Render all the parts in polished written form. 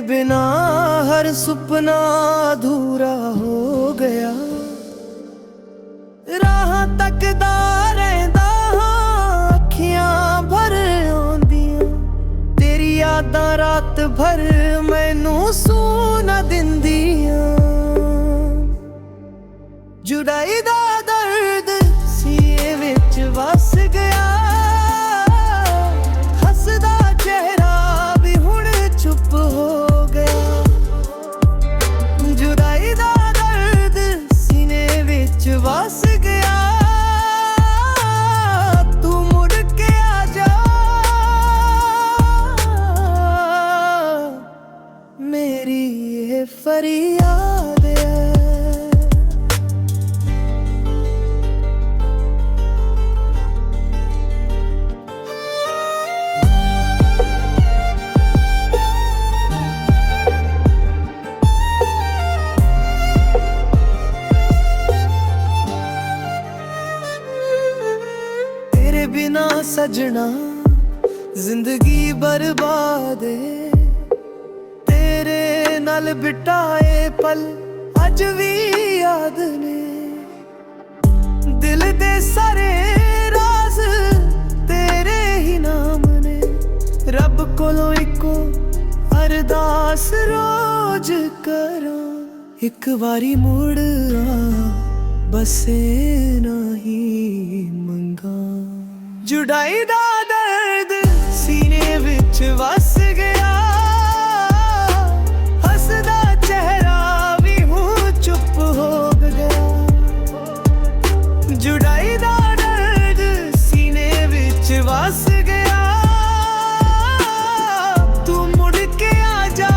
बिना हर सुपना अधूरा हो गया। राह तकदा रहिंदा हां, अखियां भर आउंदियां, तेरी यादां रात भर मैनू सून दिंदियां। जुदाई दा दर्द सीने विच वस गया, हसदा चेहरा भी हुण चुप हो गया। जुदाई दा दर्द सीने विच वस गया, तू मुड़ के आ जा, मेरी ये फरियाद है। तेरे बिना सजना जिंदगी बर्बाद है, तेरे नाल बिताए पल अज भी याद ने। दिल दे सारे राज तेरे ही नाम ने, रब कोलों इको अरदास रोज करो, एक वारी मुड़ आ बसे नहीं मंगा। जुदाई दा दर्द सीने विच वस गया, हसदा चेहरा भी हूँ चुप हो गया। जुदाई दा दर्द सीने विच वस गया, तू मुड़ के आ जा,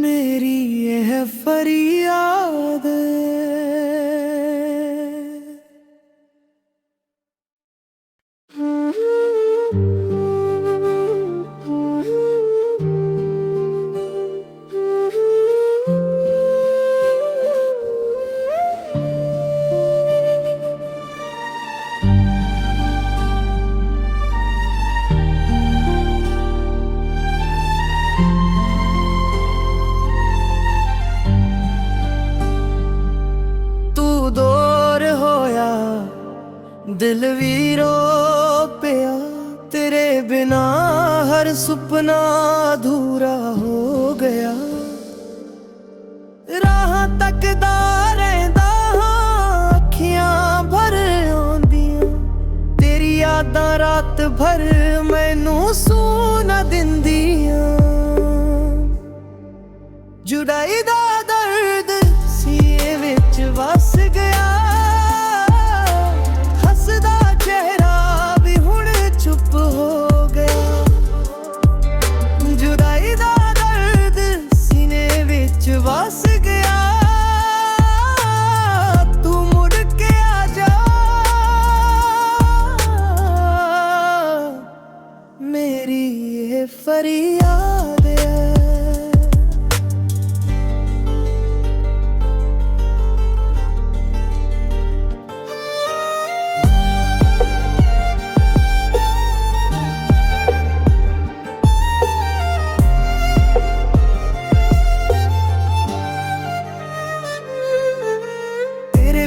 मेरी यह फरियाद है। दिल भी रो पिया, तेरे बिना हर सुपना अधूरा हो गया। राह तकदा रहिंदा हां, अखियां भर आउंदियां, तेरी यादां रात भर मैनू सून दिंदियां। जुदाई दा दर्द सीने विच वस गया, चेहरा भी हुण चुप हो गया। जुदाई दा दर्द सीने विच वस गया, तू मुड़ के आ जा, मेरी ये फरियाद है।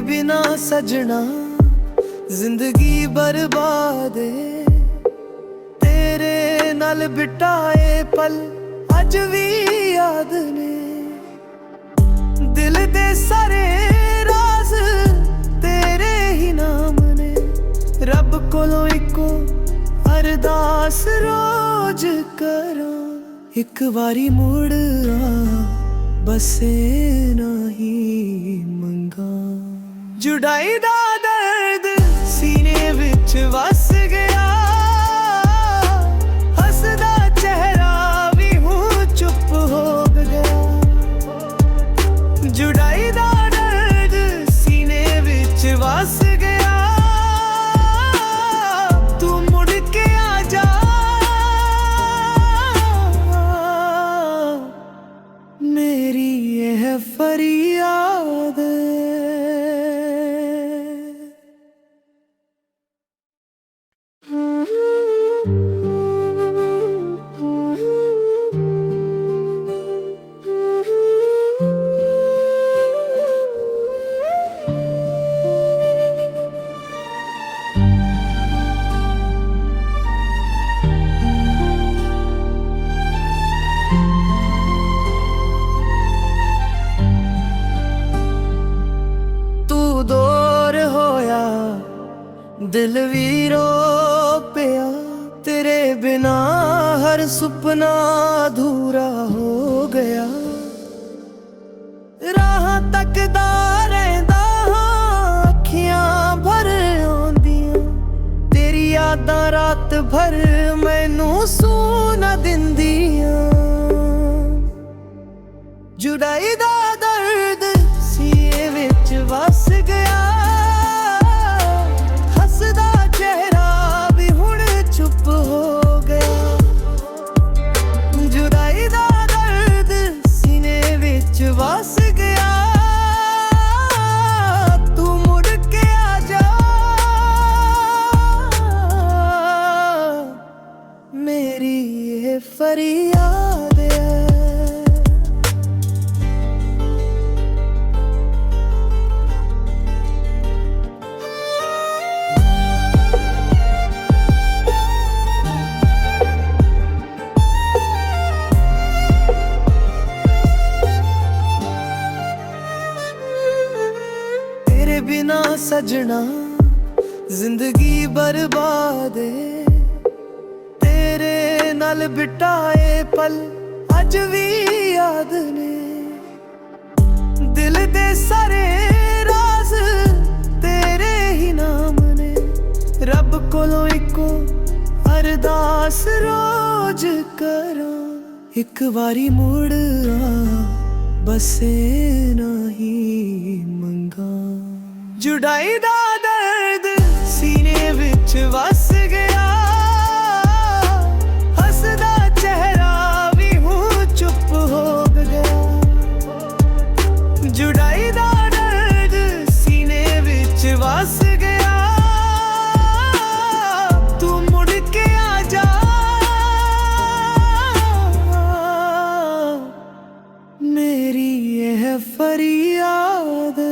बिना सजना जिंदगी बर्बाद है, तेरे नाल बिताए पल अज भी याद ने। दिल दे सारे राज तेरे ही नाम ने, रब कोलों इको अरदास रोज करो, एक वारी मुड़ आ बसे नहीं मंगा। जुदाई दा दर्द सीने विच वस गया, हसदा चेहरा भी हूँ चुप हो गया। जुदाई दा दर्द सीने विच वस गया, तू मुड़ के आ जा, मेरी यह फरियाद है। दिल भी रो पिया तेरे बिना, हर सुपना अधूरा हो गया। राह तकदा रहिंदा हां, अखियां भर आउंदियां, तेरी यादां रात भर मैनू सून दिंदियां। जुदाई दा दर्द सीने विच वस गया, हसदा चेहरा भी हुण चुप हो गया। जुदाई दा दर्द सीने विच वस गया, तू मुड़ के आ जा, मेरी ये फरियाद है। तेरे बिना सजना जिंदगी बर्बाद है, तेरे नाल बिताए पल अज भी याद ने। दिल दे सारे राज तेरे ही नाम ने, रब कोलों इको अरदास रोज करा, एक वारी मुड़ आ बसे नहीं मंगा। जुदाई दा दर्द सीने विच वस गया, हसदा चेहरा भी हूँ चुप हो गया। जुदाई दा दर्द सीने विच वस गया, तू मुड़ के आ जा, मेरी यह फरियाद है।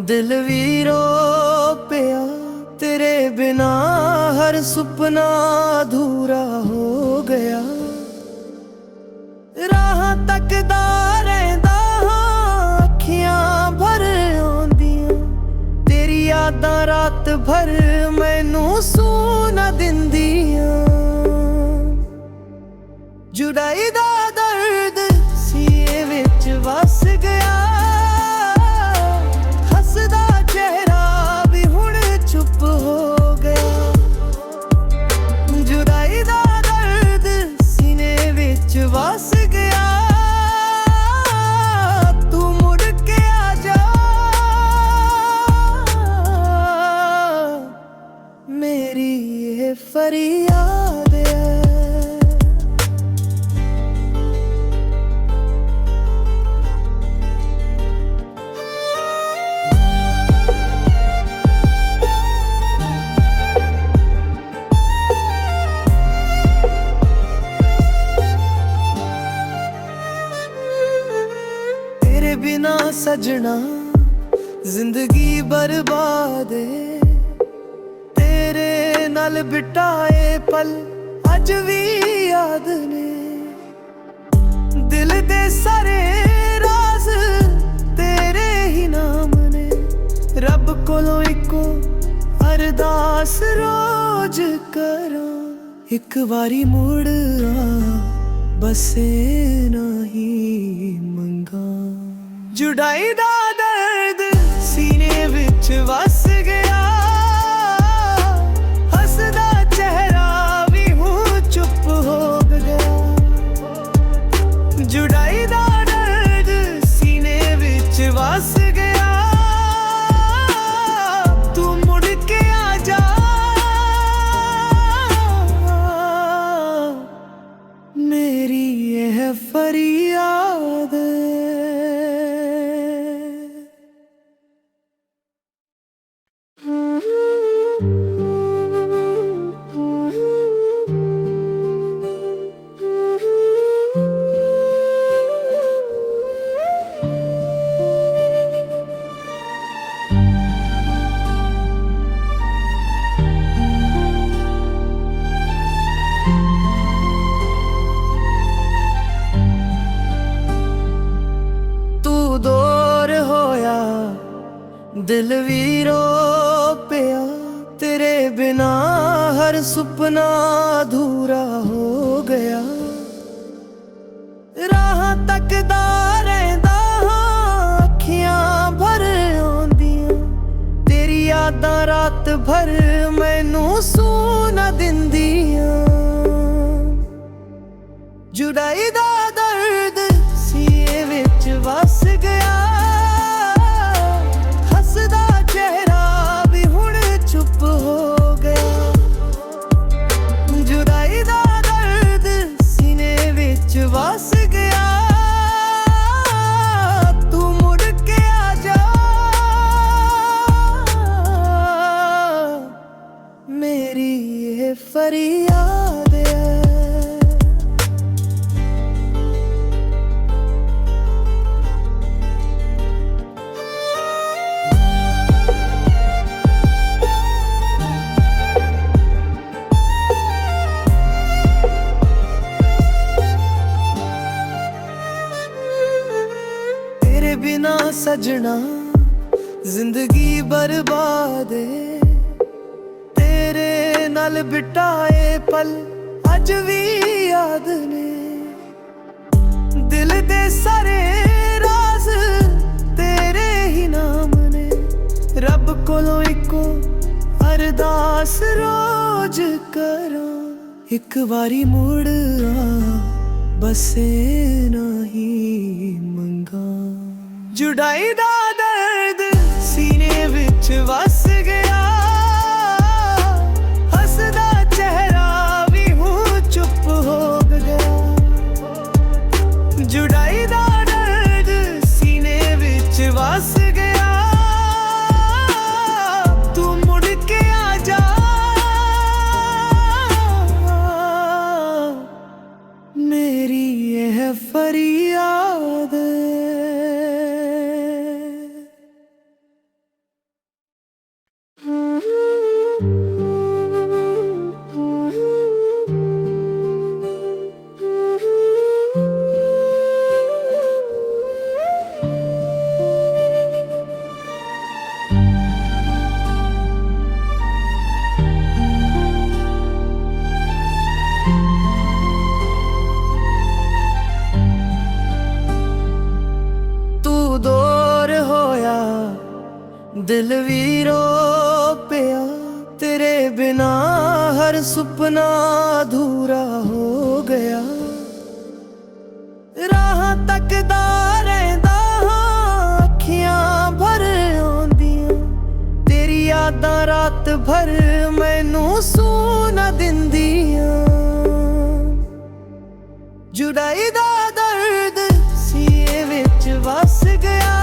दिल भी रो पिया तेरे बिना, हर सुपना अधूरा हो गया। राह तकदा रहिंदा हां, अखियां भर आउंदियां, तेरी यादां रात भर मैनू सून दिंदियां। जुदाई दा दर्द सीने विच वस गया, चेहरा भी हुण चुप हो गया। जुदाई दा दर्द सीने विच वस गया, तू मुड़ के आ जा, मेरी ये फरियाद है। बिना सजना जिंदगी बर्बाद है, तेरे नाल बिताए पल अज भी याद ने। दिल दे सारे राज तेरे ही नाम ने, रब कोलों इको अरदास रोज करा, एक वारी मुड़ आ बसे नहीं मंगा। जुदाई दा दर्द सीने विच वस गया, हसदा चेहरा भी हूँ चुप हो गया। जुदाई दा दर्द सीने विच वस गया, तू मुड़ के आ जा, मेरी यह फरियाद है। ਰੋ ਪਿਆ तेरे बिना हर सुपना अधूरा हो गया राह तकदा रहिंदा हां अखियां भर आउंदियां तेरी यादां रात भर मैनू सून दिंदियां जुदाई दा दर्द सीने विच वस गया हसदा चेहरा भी हुण चुप हो गया जुदाई दा दर्द सीने विच वस गया तू मुड़ के आ जा मेरी ये फरियाद है बिना सजना जिंदगी बर्बाद है तेरे नाल बिताए पल अज भी याद ने दिल दे सारे राज तेरे ही नाम ने रब कोलों इको अरदास रोज करा एक बारी मुड़ आ बसे नहीं मंगा जुदाई दा दर्द सीने विच वस गया हसदा चेहरा भी हूँ चुप हो गया जुदाई दा दर्द सीने विच वस गया तू मुड़ के आ जा मेरी यह फरियाद दिल भी रो पिया तेरे बिना हर सुपना अधूरा हो गया राह तकदा रहिंदा हां अखियां भर आउंदियां तेरी यादां रात भर मैनू सून दिंदियां जुदाई दा दर्द सीने विच वस गया